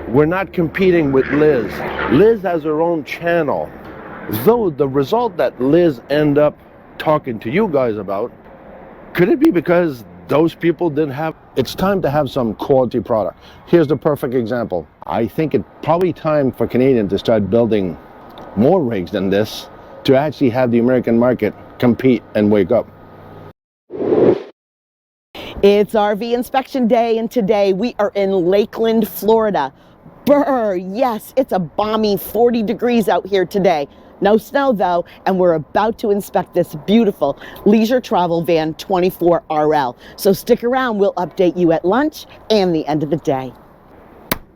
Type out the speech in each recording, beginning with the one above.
We're not competing with Liz. Liz has her own channel. Though the result that Liz ended up talking to you guys about, could it be because those people didn't have? It's time to have some quality product. Here's the perfect example. I think it's probably time for Canadians to start building more rigs than this to actually have the American market compete and wake up. It's RV inspection day, and today we are in Lakeland, Florida. Brr, yes, it's a balmy 40 degrees out here today. No snow though, and we're about to inspect this beautiful leisure travel van 24RL. So stick around, we'll update you at lunch and the end of the day.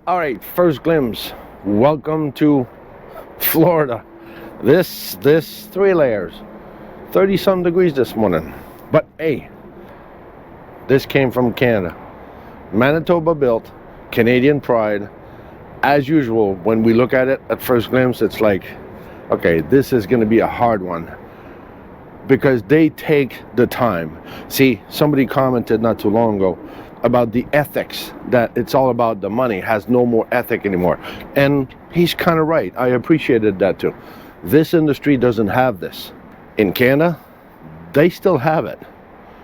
All right, first glimpse. Welcome to Florida. This 3 layers, 30-some degrees this morning. But hey, this came from Canada. Manitoba built, Canadian pride. As usual, when we look at it at first glimpse, it's like, okay, this is going to be a hard one because they take the time. See, somebody commented not too long ago about the ethics, that it's all about the money, has no more ethic anymore. And he's kind of right. I appreciated that too. This industry doesn't have this. In Canada, they still have it.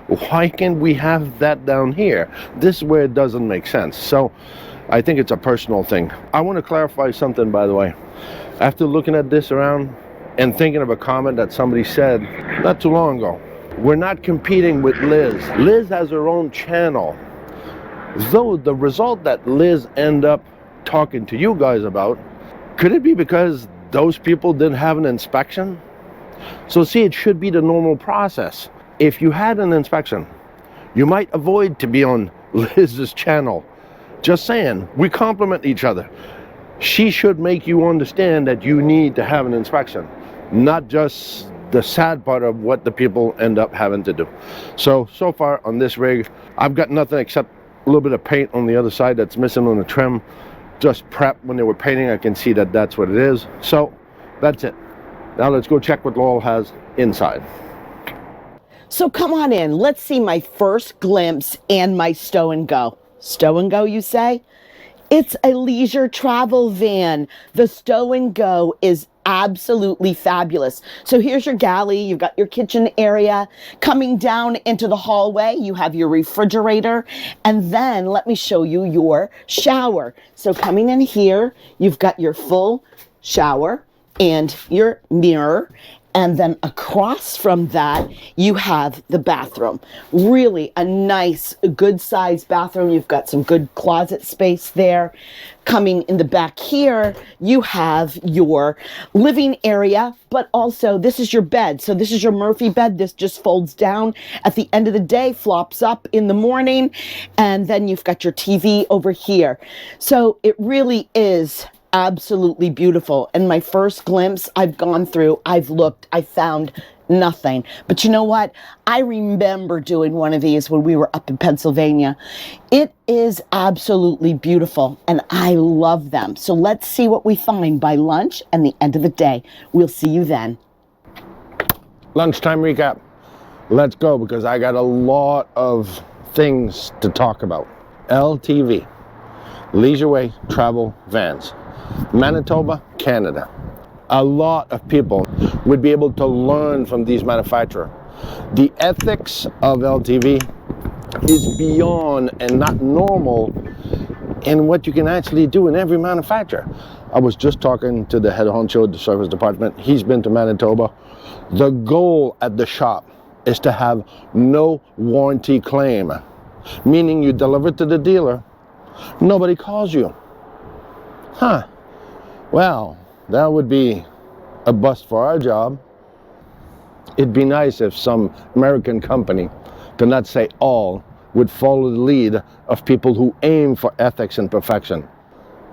Why can't we have that down here? This is where it doesn't make sense. So I think it's a personal thing. I want to clarify something, by the way. After looking at this around and thinking of a comment that somebody said not too long ago, we're not competing with Liz. Liz has her own channel. Though the result that Liz ended up talking to you guys about, could it be because those people didn't have an inspection? So see, it should be the normal process. If you had an inspection, you might avoid to be on Liz's channel. Just saying, we complement each other. She should make you understand that you need to have an inspection, not just the sad part of what the people end up having to do. So far on this rig, I've got nothing except a little bit of paint on the other side that's missing on the trim. Just prep when they were painting, I can see that that's what it is. So that's it. Now let's go check what Laurel has inside. So come on in, let's see my first glimpse and my stow and go. Stow and go, you say? It's a leisure travel van. The stow and go is absolutely fabulous. So here's your galley, you've got your kitchen area. Coming down into the hallway, you have your refrigerator, and then let me show you your shower. So coming in here, you've got your full shower and your mirror. And then across from that, you have the bathroom. Really a nice, good sized bathroom. You've got some good closet space there. Coming in the back here, you have your living area, but also this is your bed. So this is your Murphy bed. This just folds down at the end of the day, flops up in the morning, and then you've got your TV over here. So it really is absolutely beautiful. And my first glimpse, I've gone through, I've looked, I found nothing. But you know what? I remember doing one of these when we were up in Pennsylvania. It is absolutely beautiful, and I love them. So let's see what we find by lunch and the end of the day. We'll see you then. Lunchtime recap. Let's go, because I got a lot of things to talk about. LTV, Leisure Travel Vans. Manitoba, Canada. A lot of people would be able to learn from these manufacturers. The ethics of LTV is beyond and not normal in what you can actually do in every manufacturer. I was just talking to the head honcho of the service department. He's been to Manitoba. The goal at the shop is to have no warranty claim, meaning you deliver to the dealer, nobody calls you. Huh. Well, that would be a bust for our job. It'd be nice if some American company, to not say all, would follow the lead of people who aim for ethics and perfection.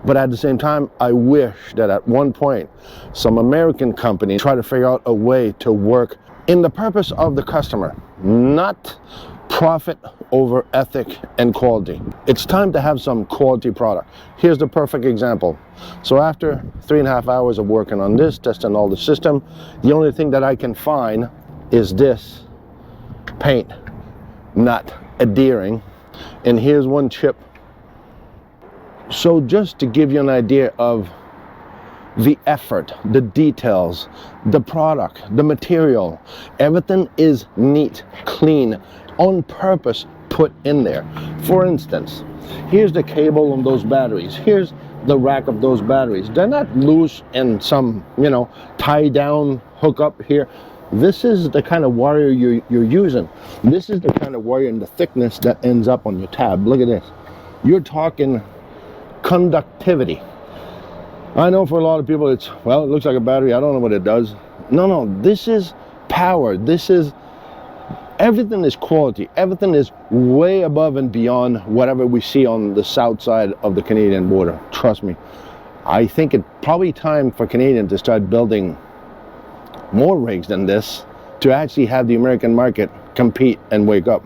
But at the same time, I wish that at one point, some American company try to figure out a way to work in the purpose of the customer, not profit over ethic and quality. It's time to have some quality product. Here's the perfect example. So after 3.5 hours of working on this, testing all the system, the only thing that I can find is this paint not adhering. And here's one chip So just to give you an idea of the effort, the details, the product, the material, everything is neat, clean, on purpose put in there. For instance, here's the cable on those batteries. Here's the rack of those batteries. They're not loose and some, you know, tie down hook up here. This is the kind of wire you're using. This is the kind of wire and the thickness that ends up on your tab. Look at this. You're talking conductivity. I know for a lot of people it's, well, it looks like a battery, I don't know what it does. No, this is power. This is, everything is quality. Everything is way above and beyond whatever we see on the south side of the Canadian border. Trust me. I think it's probably time for Canadians to start building more rigs than this to actually have the American market compete and wake up.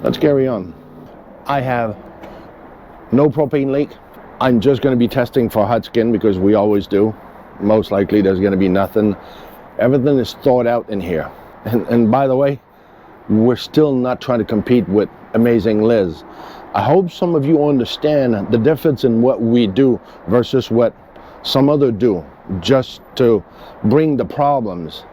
Let's carry on. I have no propane leak. I'm just going to be testing for hot skin because we always do. Most likely there's going to be nothing. Everything is thought out in here. And by the way, we're still not trying to compete with Amazing Liz. I hope some of you understand the difference in what we do versus what some other do, just to bring the problems.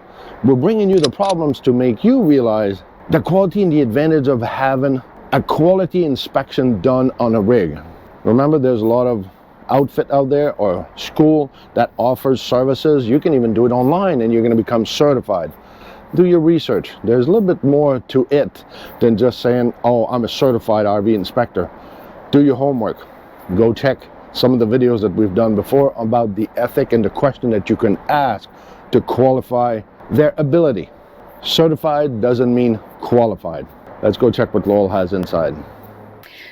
We're bringing you the problems to make you realize the quality and the advantage of having a quality inspection done on a rig. Remember, there's a lot of outfit out there or school that offers services. You can even do it online and you're going to become certified. Do your research. There's a little bit more to it than just saying, oh, I'm a certified RV inspector. Do your homework. Go check some of the videos that we've done before about the ethic and the question that you can ask to qualify their ability. Certified doesn't mean qualified. Let's go check what Lowell has inside.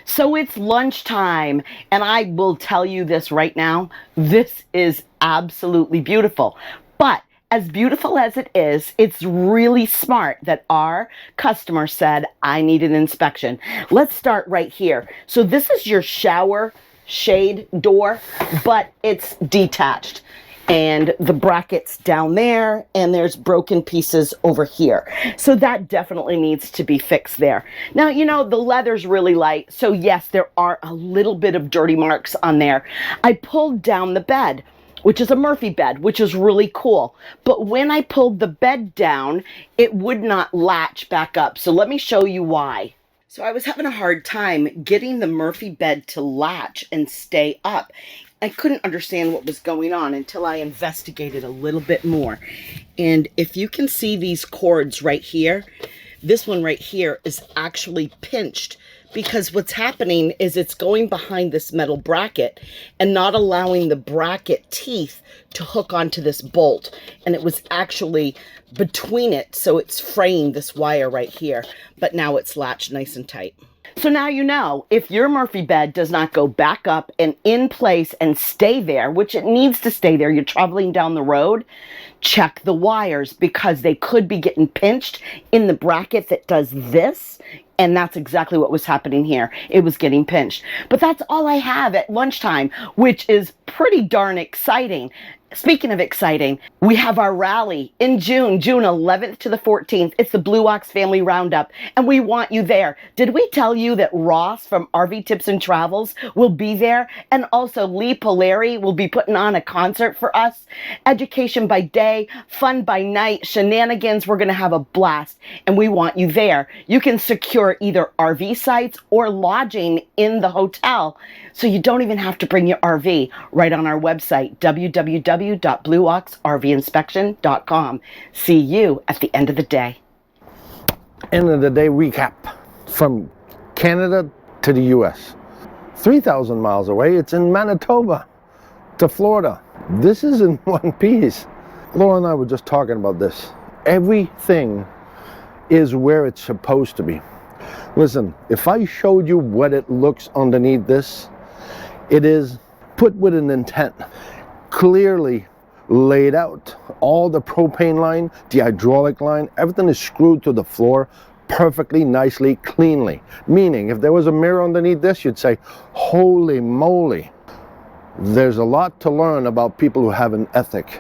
So it's lunchtime, and I will tell you this right now, this is absolutely beautiful. But as beautiful as it is, it's really smart that our customer said, I need an inspection. Let's start right here. So this is your shower shade door, but it's detached. And the bracket's down there, and there's broken pieces over here. So that definitely needs to be fixed there. Now, you know, the leather's really light, so yes, there are a little bit of dirty marks on there. I pulled down the bed, which is a Murphy bed, which is really cool. But when I pulled the bed down, it would not latch back up. So let me show you why. So I was having a hard time getting the Murphy bed to latch and stay up. I couldn't understand what was going on until I investigated a little bit more. And if you can see these cords right here, this one right here is actually pinched because what's happening is it's going behind this metal bracket and not allowing the bracket teeth to hook onto this bolt. And it was actually between it, so it's fraying this wire right here. But now it's latched nice and tight. So now you know, if your Murphy bed does not go back up and in place and stay there, which it needs to stay there, you're traveling down the road, check the wires because they could be getting pinched in the bracket that does this. And that's exactly what was happening here. It was getting pinched. But that's all I have at lunchtime, which is pretty darn exciting. Speaking of exciting, we have our rally in June 11th to the 14th. It's the Blue Ox Family Roundup, and we want you there. Did we tell you that Ross from RV Tips and Travels will be there? And also Lee Polari will be putting on a concert for us. Education by day, fun by night, shenanigans. We're going to have a blast, and we want you there. You can secure either RV sites or lodging in the hotel, so you don't even have to bring your RV. Right on our website, www.BlueOxRVInspection.com. See you at the end of the day. End of the day recap from Canada to the US. 3,000 miles away, it's in Manitoba to Florida. This is in one piece. Laura and I were just talking about this. Everything is where it's supposed to be. Listen, if I showed you what it looks underneath this, it is put with an intent, clearly laid out. All the propane line, the hydraulic line, everything is screwed to the floor perfectly, nicely, cleanly. Meaning, if there was a mirror underneath this, you'd say, holy moly. There's a lot to learn about people who have an ethic.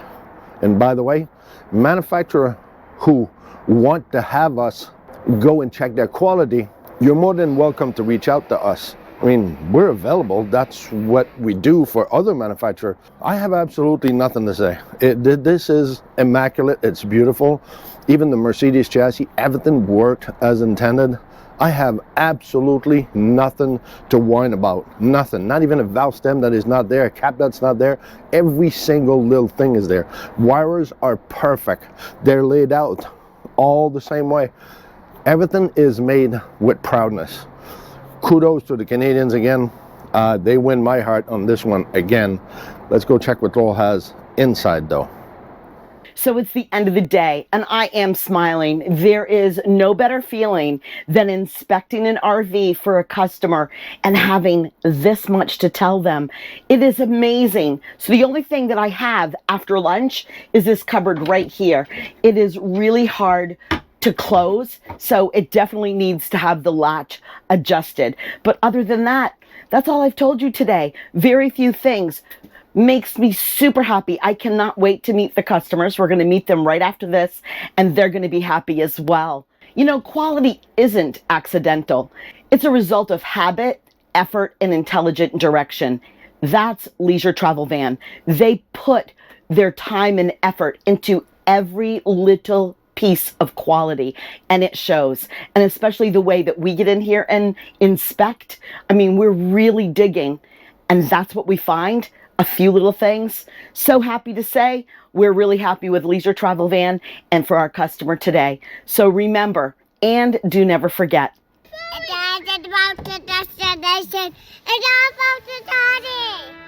And by the way, manufacturer who want to have us go and check their quality, you're more than welcome to reach out to us. I mean, we're available. That's what we do for other manufacturers. I have absolutely nothing to say. This is immaculate. It's beautiful. Even the Mercedes chassis, everything worked as intended. I have absolutely nothing to whine about. Nothing. Not even a valve stem that is not there, a cap that's not there. Every single little thing is there. Wires are perfect. They're laid out all the same way. Everything is made with proudness. Kudos to the Canadians again. They win my heart on this one again. Let's go check what Lowell has inside though. So it's the end of the day and I am smiling. There is no better feeling than inspecting an RV for a customer and having this much to tell them. It is amazing. So the only thing that I have after lunch is this cupboard right here. It is really hard to close, so it definitely needs to have the latch adjusted. But other than that, that's all I've told you today. Very few things. Makes me super happy. I cannot wait to meet the customers. We're going to meet them right after this, and they're going to be happy as well. You know, quality isn't accidental. It's a result of habit, effort, and intelligent direction. That's Leisure Travel Van. They put their time and effort into every little piece of quality, and it shows. And especially the way that we get in here and inspect. I mean, we're really digging, and that's what we find. A few little things. So happy to say we're really happy with Leisure Travel Van and for our customer today. So remember and do never forget. It's about the destination. It's all about the party.